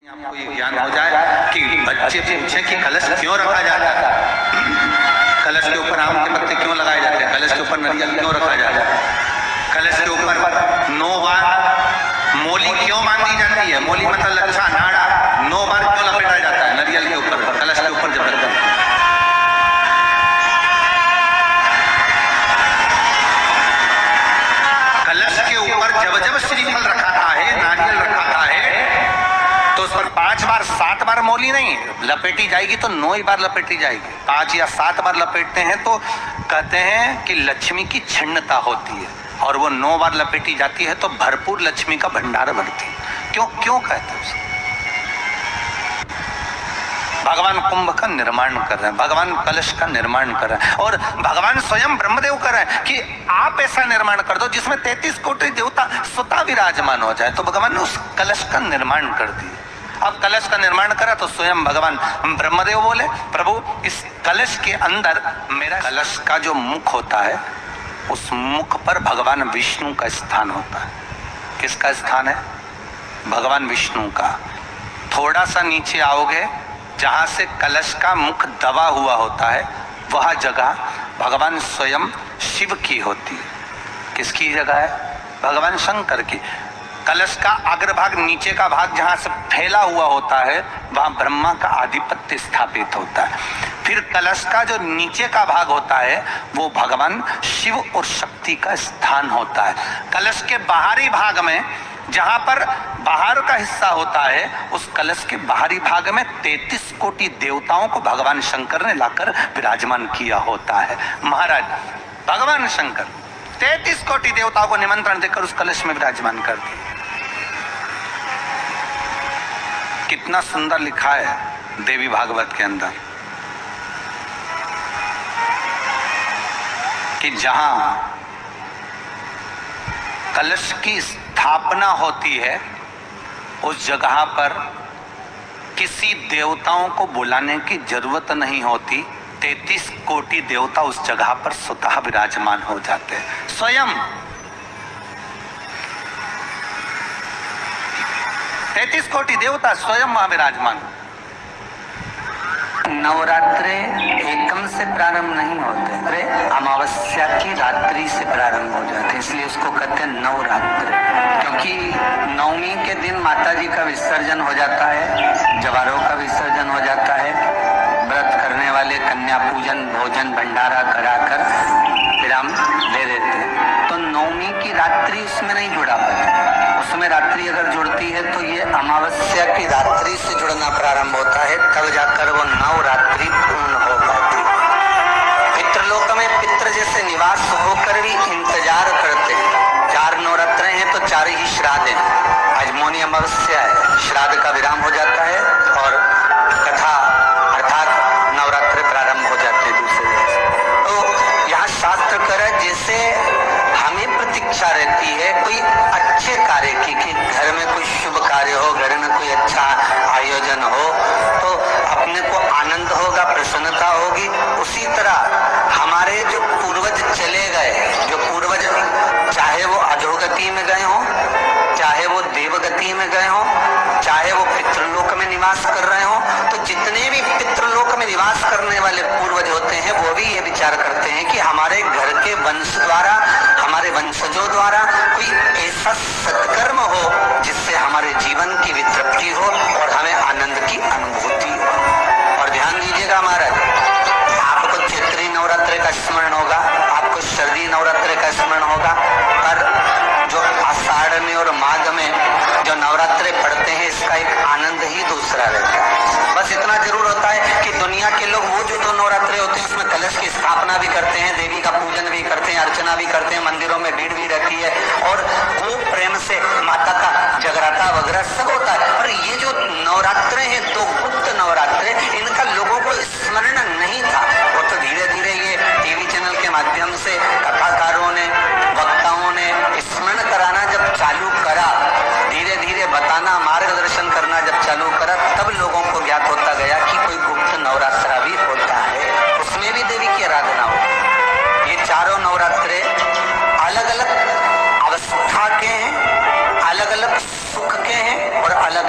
आपको ये ज्ञान हो जाए कि बच्चे पूछे कि कलश क्यों रखा जाता है, कलश के ऊपर आम के पत्ते क्यों लगाए जाते हैं, कलश के ऊपर नारियल क्यों रखा जाता है, कलश के ऊपर 9 बार मोली क्यों बांधी जाती है, मोली मतलब लच्छा नाड़ा 9 बार क्यों लपेटा जाता है नारियल के ऊपर, कलश के ऊपर जब रखते हैं। कलश के ऊपर जब जब श्रीफल रखाता है, नारियल रखाता है, तो उस पर 5 बार 7 बार मोली नहीं लपेटी जाएगी, तो 9 ही बार लपेटी जाएगी। 5 या 7 बार लपेटते हैं तो कहते हैं कि लक्ष्मी की क्षीणता होती है, और वो 9 बार लपेटी जाती है तो भरपूर लक्ष्मी का भंडार भरती है। क्यों क्यों कहते हैं उसको? भगवान कुंभ का निर्माण कर रहे हैं, भगवान कलश का निर्माण कर रहे हैं, और भगवान स्वयं ब्रह्मदेव कर रहे हैं कि आप ऐसा निर्माण कर दो जिसमें 33 कोटि देवता स्वतः विराजमान हो जाए। तो भगवान ने उस कलश का निर्माण कर दिया। अब कलश का निर्माण करा तो स्वयं भगवान ब्रह्मदेव बोले, प्रभु इस कलश के अंदर मेरा, कलश का जो मुख होता है उस मुख पर भगवान विष्णु का स्थान होता है। किसका स्थान है? भगवान विष्णु का। थोड़ा सा नीचे आओगे, जहां से कलश का मुख दबा हुआ होता है वह जगह भगवान स्वयं शिव की होती है। किसकी जगह है? भगवान शंकर की। कलश का अग्रभाग, नीचे का भाग जहां से फैला हुआ होता है वहां ब्रह्मा का आधिपत्य स्थापित होता है। फिर कलश का जो नीचे का भाग होता है वो भगवान शिव और शक्ति का स्थान होता है। कलश के बाहरी भाग में, जहां पर बाहर का हिस्सा होता है, उस कलश के बाहरी भाग में 33 कोटि देवताओं को भगवान शंकर ने लाकर विराजमान किया होता है। महाराज भगवान शंकर 33 कोटि देवताओं को निमंत्रण देकर उस कलश में विराजमान कर दिए। कितना सुंदर लिखा है देवी भागवत के अंदर कि जहां कलश की स्थापना होती है उस जगह पर किसी देवताओं को बुलाने की जरूरत नहीं होती। 33 कोटि देवता उस जगह पर स्वतः विराजमान हो जाते हैं। स्वयं 33 कोटि देवता स्वयं वहां विराजमान। नवरात्रे एकम से प्रारंभ नहीं होते, वे अमावस्या की रात्रि से प्रारंभ हो जाते हैं, इसलिए उसको कहते हैं नवरात्र। क्योंकि नवमी के दिन माता जी का विसर्जन हो जाता है, जवारों का विसर्जन हो जाता है, व्रत करने वाले कन्या पूजन भोजन भंडारा कराकर विराम दे देते हैं। तो नवमी की रात्रि उसमें नहीं जुड़ा पाती, उसमें रात्रि अगर जुड़ती है तो ये अमावस्या की रात्रि से जुड़ना प्रारंभ होता है, तब जाकर वो नवरात्रि पूर्ण हो पाती है। पितृलोक में पितृ जैसे निवास होकर भी इंतजार करते हैं। 4 नवरात्र हैं तो 4 ही श्राद्ध हैं। आज मौनी अमावस्या है, श्राद्ध का विराम हो जाता है और कथा अर्थात नवरात्र प्रारंभ हो जाते हैं दूसरे दिन। तो यहाँ शास्त्र कर जैसे हमें प्रतीक्षा रहती है कोई अच्छे कार्य की, कि घर में कोई शुभ कार्य हो, घर में कोई अच्छा आयोजन हो तो अपने को आनंद होगा, प्रसन्नता होगी। उसी तरह हमारे जो पूर्वज चले गए, जो पूर्वज चाहे वो अधोगति में गए हों, चाहे वो देवगति में गए हों, चाहे वो पितृलोक में निवास कर रहे हों, तो जितने भी पितृलोक में निवास करने वाले पूर्वज होते हैं वो भी ये विचार करते हैं कि हमारे घर के वंश द्वारा, हमारे वंशजों द्वारा कोई ऐसा सत्कर्म हो जिससे हमारे जीवन की वितृप्ति हो और हमें आनंद की अनुभूति हो। और ध्यान दीजिएगा महाराज, आपको चैत्री नवरात्र का स्मरण होगा, आपको शरदी नवरात्र का स्मरण होगा, पर जो आषाढ़ में और माघ में जो नवरात्रे पढ़ते हैं इसका एक आनंद ही दूसरा रहता है। बस इतना जरूर होता है कि दुनिया के लोग वो जो 2 नवरात्रे होते हैं उसमें कलश की स्थापना भी करते हैं, देवी का पूजन भी करते हैं, अर्चना भी करते हैं, मंदिरों में भीड़ भी रहती है और खूब प्रेम से माता का जगराता वगैरह सब होता है। और ये जो नवरात्रे हैं 2 गुप्त नवरात्रे, इनका लोगों को स्मरण नहीं था। वो तो धीरे धीरे ये टीवी चैनल के माध्यम से कथाकारों ने, वक्ताओं ने स्मरण कराना जब चालू करा, धीरे धीरे बताना, मार्गदर्शन करना जब चालू करा, तब लोगों को ज्ञात होता गया कि कोई गुप्त नवरात्रा भी होता है, उसमें भी देवी की आराधना हो। ये चारों नवरात्रे अलग अलग अवस्था के हैं, अलग अलग सुख के हैं और अलग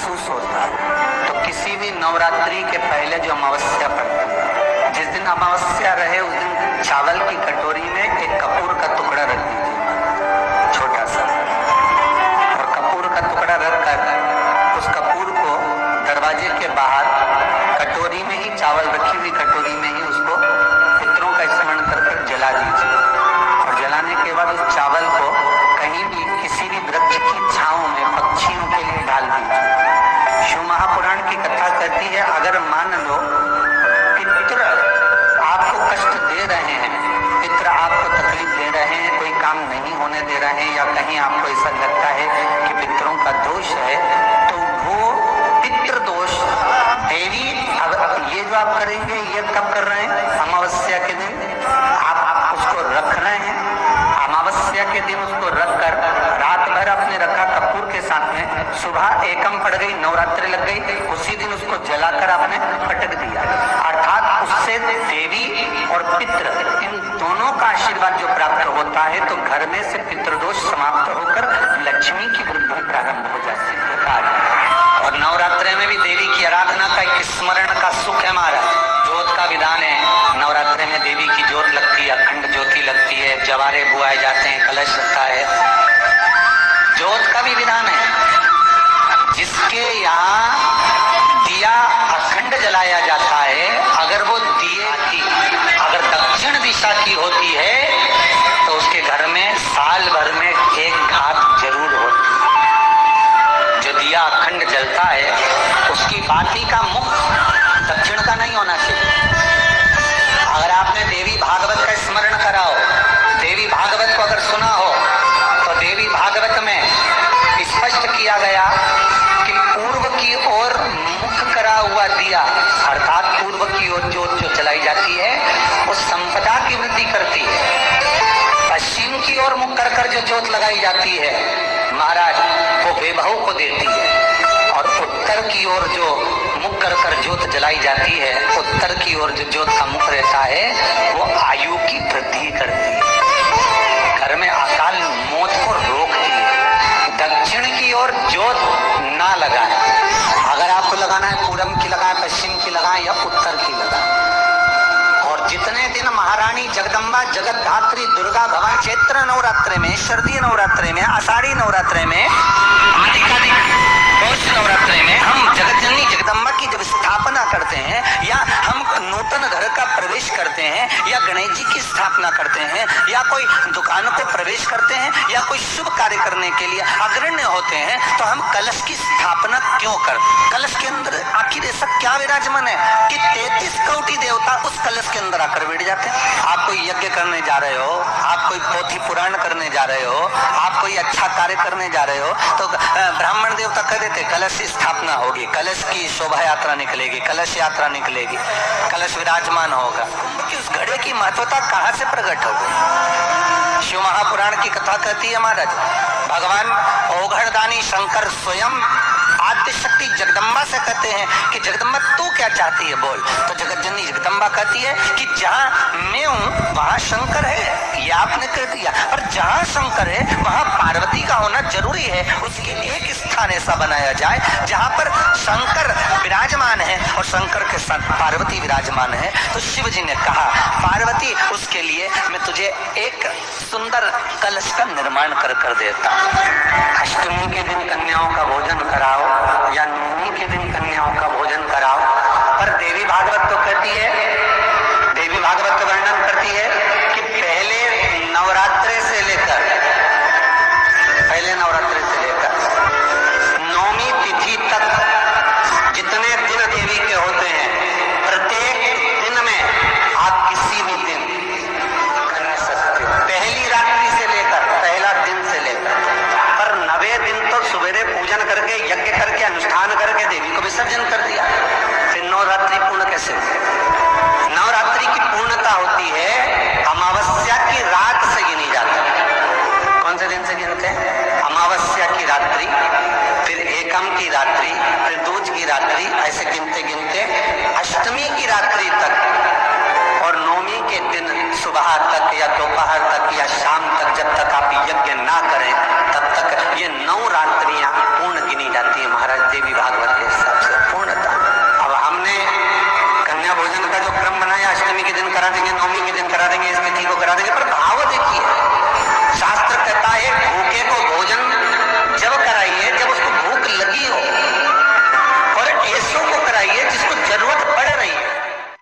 महसूस होता है तो किसी भी नवरात्रि के पहले जो अमावस्या पड़ती है, जिस दिन अमावस्या रहे उस दिन चावल की कटोरी में एक कपूर का टुकड़ा रख दीजिए, छोटा सा, और कपूर का टुकड़ा रखकर उस कपूर को दरवाजे के बाहर कटोरी में ही, चावल रखी हुई कटोरी में ही उसको पितरों का स्मरण कर जला दीजिए। और जलाने के बाद उस चावल को कहीं भी किसी भी वृक्ष की छांव में पक्षियों के लिए डाल दीजिए। शिव महापुराण की कथा कहती है, अगर मान लो पितृ आपको कष्ट दे रहे हैं, पितृ आपको तकलीफ दे रहे हैं, कोई काम नहीं होने दे रहे हैं, या कहीं आपको ऐसा लगता है कि पितरों का दोष है, तो वो पितृ दोष देवी, अब ये जो आप करेंगे ये कब कर रहे हैं? अमावस्या के दिन आप उसको रख रहे हैं, अमावस्या के दिन उसको रखकर रात भर आपने रखा कपूर के साथ में, सुबह एकम पड़ गई, नवरात्रि लग गई, उसी दिन उसको जलाकर आपने पटक दिया। अर्थात उससे देवी और पितृ इन दोनों का आशीर्वाद जो प्राप्त होता है, तो घर में से पितृदोष समाप्त होकर लक्ष्मी की वृद्धि प्रारंभ हो जाती है। और नवरात्रि में भी देवी की आराधना का एक स्मरण का सुख है हमारा। ज्योत का विधान है, नवरात्रि में देवी की ज्योत लगती है, अखंड ज्योति लगती है, जवारे बुआए जाते हैं, कलश लगता है, ज्योत का भी विधान है। जिसके यहाँ दिया अखंड जलाया जाता है, अगर वो दिए की अगर दक्षिण दिशा की होती है तो उसके घर में साल भर में एक घात जरूर होती है। जो दिया अखंड जलता है उसकी बाती का मुख दक्षिण का नहीं होना चाहिए। अगर आपने देवी भागवत का स्मरण करा हो, देवी भागवत को अगर सुना हो, तो देवी भागवत में स्पष्ट किया गया कि पूर्व की ओर मुख करा हुआ दिया, अर्थात पूर्व की ओर ज्योत जो जलाई जाती है वो संपदा की वृद्धि करती है। पश्चिम की ओर मुख कर जो ज्योत लगाई जाती है महाराज, वो वैभव को देती है। और उत्तर की ओर जो मुख कर ज्योत जलाई जाती है, उत्तर की ओर जो ज्योत का मुख रहता है वो आयु की वृद्धि करती है, घर में अकाल मौत को रोकती है। दक्षिण की ओर ज्योत ना लगाएं, अगर आपको लगाना है पूरब की लगाएं, पश्चिम की लगाएं या उत्तर की लगाएं। और जितने दिन महारानी जगदम्बा जगतधात्री दुर्गा भवानी चैत्र नवरात्रि में, शरदीय नवरात्रि में, आषाढ़ी नवरात्रि में, आदि पौष नवरात्रि में हम जगतजननी जगदम्बा की जब स्थापना करते हैं, या हम नूतन घर का प्रवेश करते हैं, या गणेश जी की स्थापना करते हैं, या कोई दुकान को प्रवेश करते हैं, या कोई शुभ कार्य करने के लिए अग्रण्य होते हैं, तो हम कलश की स्थापना क्यों करते हैं? कलश के अंदर आखिर ऐसा क्या विराजमान है कि 33 कोटि देवता उस कलश के अंदर आकर बैठ जाते हैं? आप कोई यज्ञ करने जा रहे हो, आप कोई पोथी पुराण करने जा रहे हो, आप कोई अच्छा कार्य करने जा रहे हो, तो ब्राह्मण देवता कह देते कलश की स्थापना होगी, कलश की शोभा यात्रा निकलेगी, कलश यात्रा निकलेगी, कलश विराजमान होगा। कि उस घड़े की महत्वता कहाँ से प्रकट हो गई? शिव महापुराण की कथा कहती है महाराज, भगवान ओघड़दानी शंकर स्वयं आद्य शक्ति जगदम्बा से कहते हैं कि जगदम्बा तू क्या चाहती है बोल। तो जगतजननी जगदम्बा कहती है कि जहाँ मैं हूँ वहाँ शंकर है, ये आपने कह दिया, और जहाँ शंकर है वहाँ पार्वती का होना जरूरी है। उसके एक स्थान ऐसा बनाया जाए जहाँ पर शंकर विराजमान है और शंकर के साथ पार्वती विराजमान है। तो शिव जी ने कहा पार्वती, उसके लिए मैं तुझे एक सुंदर कलश का निर्माण कर देता हूँ। अष्टमी के दिन कन्याओं का भोजन कराओ या नवमी के दिन कन्याओं का भोजन कराओ। पर देवी भागवत तो कहती है, देवी भागवत तो वर्णन करती है कि पहले नवरात्रि से लेकर नवमी तिथि तक जितने दिन देवी के होते हैं, प्रत्येक दिन में आप किसी भी दिन कर सकते हो, पहली रात्रि से लेकर, पहला दिन से लेकर। पर 90 दिन तो सवेरे पूजन करके, यज्ञ करके, अनुष्ठान करके देवी को विसर्जन कर दिया, फिर नवरात्रि पूर्ण कैसे? नवरात्रि की पूर्णता होती है अमावस्या की रात से गिनी जाती है। कौन से दिन से गिनते हैं? अमावस्या की रात्रि, फिर एकम की रात्रि, फिर दूज की रात्रि, ऐसे गिनते गिनते अष्टमी की रात्रि तक और नवमी के दिन सुबह तक या दोपहर तक या शाम तक, जब तक आप यज्ञ ना करें तब तक ये 9 रात्रियां